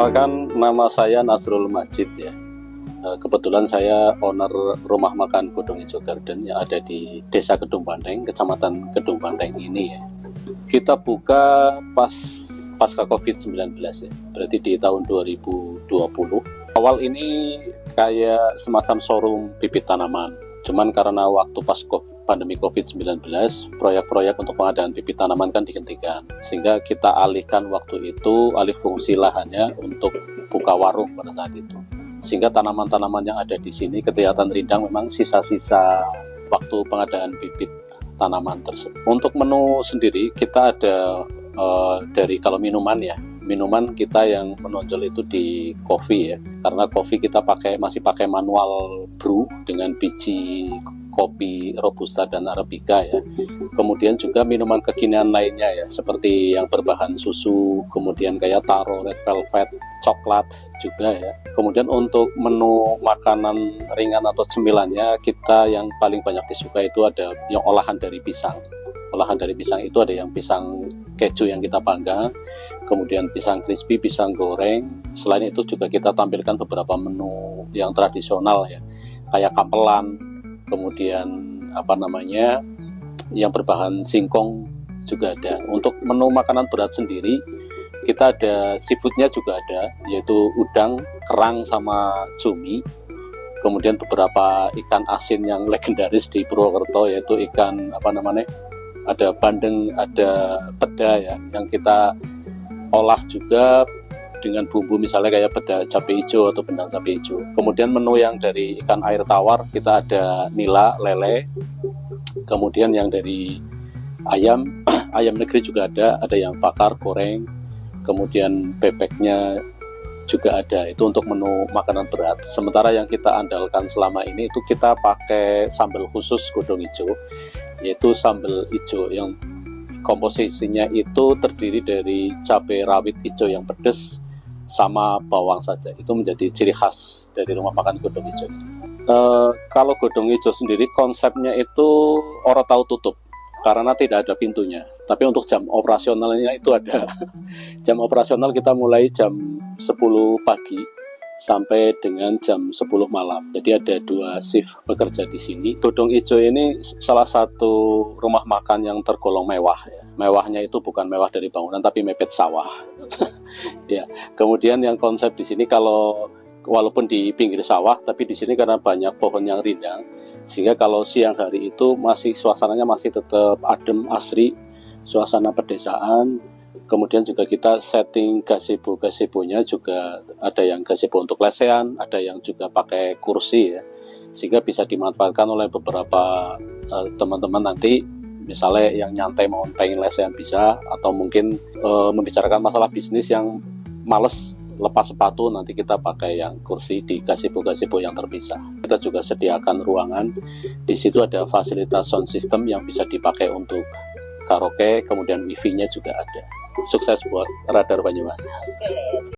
Perkenalkan, nama saya Nasrul Majid ya. Kebetulan saya owner rumah makan Godong Ijo Garden yang ada di Desa Kedung Banteng, Kecamatan Kedung Banteng ini ya. Kita buka pasca COVID-19 ya, berarti di tahun 2020. Awal ini kayak semacam showroom bibit tanaman. Cuman karena waktu pas pandemi COVID-19, proyek-proyek untuk pengadaan bibit tanaman kan dihentikan. Sehingga kita alihkan waktu itu, alih fungsi lahannya untuk buka warung pada saat itu. Sehingga tanaman-tanaman yang ada di sini kelihatan rindang, memang sisa-sisa waktu pengadaan bibit tanaman tersebut. Untuk menu sendiri kita ada dari kalau minuman ya, minuman kita yang menonjol itu di kopi ya, karena kopi kita masih pakai manual brew dengan biji kopi robusta dan arabica ya. Kemudian juga minuman kekinian lainnya ya, seperti yang berbahan susu, kemudian kayak taro, red velvet, coklat juga ya. Kemudian untuk menu makanan ringan atau cemilannya, kita yang paling banyak disuka itu ada yang olahan dari pisang. Olahan dari pisang itu ada yang pisang keju yang kita panggang, kemudian pisang crispy, pisang goreng. Selain itu juga kita tampilkan beberapa menu yang tradisional ya, kayak kapelan, kemudian yang berbahan singkong juga ada. Untuk menu makanan berat sendiri, kita ada seafoodnya juga ada, yaitu udang, kerang, sama cumi. Kemudian beberapa ikan asin yang legendaris di Purwokerto, yaitu ikan ada bandeng, ada peda ya, yang kita olah juga dengan bumbu misalnya kayak peda cabai hijau atau bendang cabai hijau. Kemudian menu yang dari ikan air tawar kita ada nila, lele. Kemudian yang dari ayam negeri juga ada yang bakar, goreng. Kemudian bebeknya juga ada, itu untuk menu makanan berat. Sementara yang kita andalkan selama ini itu kita pakai sambal khusus Godong Ijo, yaitu sambal hijau yang komposisinya itu terdiri dari cabai rawit hijau yang pedas sama bawang saja. Itu menjadi ciri khas dari rumah makan Godong Ijo. Kalau Godong Ijo sendiri konsepnya itu orang tahu tutup karena tidak ada pintunya. Tapi untuk jam operasionalnya itu ada. Jam operasional kita mulai jam 10 pagi sampai dengan jam 10 malam. Jadi ada 2 shift bekerja di sini. Godong Ijo ini salah satu rumah makan yang tergolong mewah ya. Mewahnya itu bukan mewah dari bangunan tapi mepet sawah. Ya. Kemudian yang konsep di sini walaupun di pinggir sawah, tapi di sini karena banyak pohon yang rindang, sehingga kalau siang hari itu suasananya masih tetap adem, asri, suasana pedesaan. Kemudian juga kita setting gazebo-gazebonya juga ada yang gazebo untuk lesehan, ada yang juga pakai kursi ya, sehingga bisa dimanfaatkan oleh beberapa teman-teman nanti, misalnya yang nyantai mau pengen lesehan bisa, atau mungkin membicarakan masalah bisnis yang males lepas sepatu, nanti kita pakai yang kursi di gazebo-gazebo yang terpisah. Kita juga sediakan ruangan, di situ ada fasilitas sound system yang bisa dipakai untuk karaoke, kemudian wifi-nya juga ada. Sukses buat Radar Banyumas.